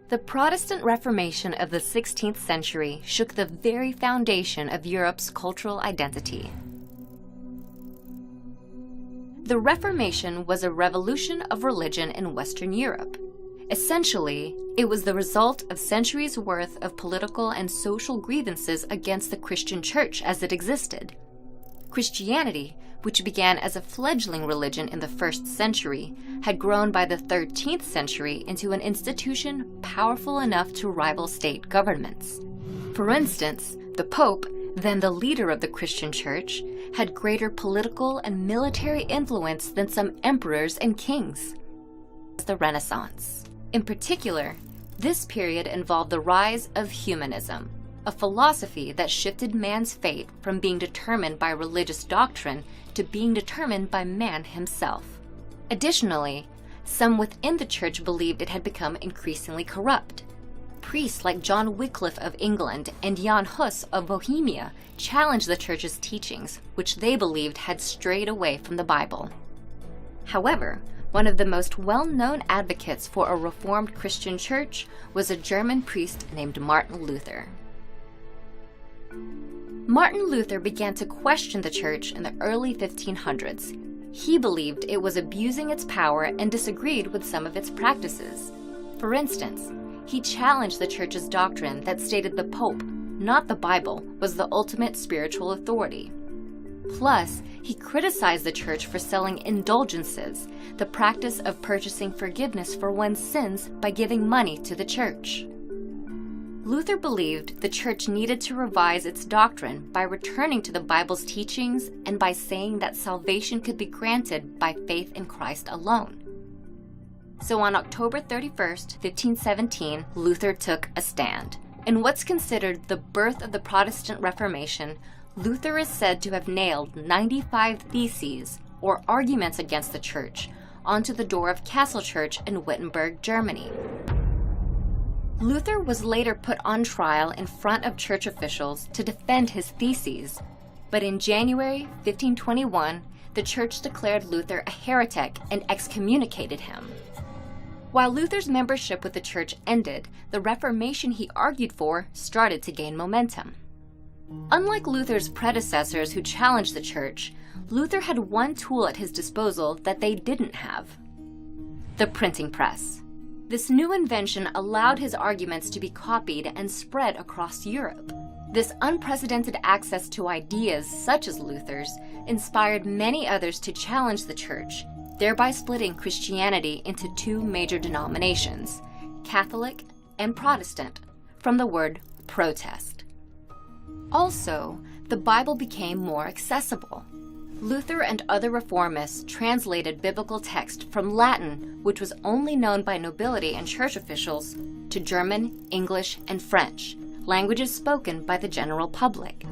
The Protestant Reformation of the 16th century shook the very foundation of Europe's cultural identity. The Reformation was a revolution of religion in Western Europe. Essentially, it was the result of centuries' worth of political and social grievances against the Christian church as it existed. Christianity, which began as a fledgling religion in the 1st century, had grown by the 13th century into an institution powerful enough to rival state governments. For instance, the Pope, then the leader of the Christian church, had greater political and military influence than some emperors and kings. The Renaissance. In particular, this period involved the rise of humanism, a philosophy that shifted man's fate from being determined by religious doctrine to being determined by man himself. Additionally, some within the church believed it had become increasingly corrupt. Priests like John Wycliffe of England and Jan Hus of Bohemia challenged the church's teachings, which they believed had strayed away from the Bible. However, one of the most well-known advocates for a Reformed Christian church was a German priest named Martin Luther. Martin Luther began to question the church in the early 1500s. He believed it was abusing its power and disagreed with some of its practices. For instance, he challenged the church's doctrine that stated the Pope, not the Bible, was the ultimate spiritual authority. Plus, he criticized the church for selling indulgences, the practice of purchasing forgiveness for one's sins by giving money to the church. Luther believed the church needed to revise its doctrine by returning to the Bible's teachings and by saying that salvation could be granted by faith in Christ alone. So on October 31st, 1517, Luther took a stand. In what's considered the birth of the Protestant Reformation, Luther is said to have nailed 95 theses, or arguments against the church, onto the door of Castle Church in Wittenberg, Germany. Luther was later put on trial in front of church officials to defend his theses, but in January 1521, the church declared Luther a heretic and excommunicated him. While Luther's membership with the church ended, the Reformation he argued for started to gain momentum. Unlike Luther's predecessors who challenged the church, Luther had one tool at his disposal that they didn't have: the printing press. This new invention allowed his arguments to be copied and spread across Europe. This unprecedented access to ideas such as Luther's inspired many others to challenge the church, thereby splitting Christianity into two major denominations, Catholic and Protestant, from the word protest. Also, the Bible became more accessible. Luther and other reformists translated biblical text from Latin, which was only known by nobility and church officials, to German, English, and French, languages spoken by the general public.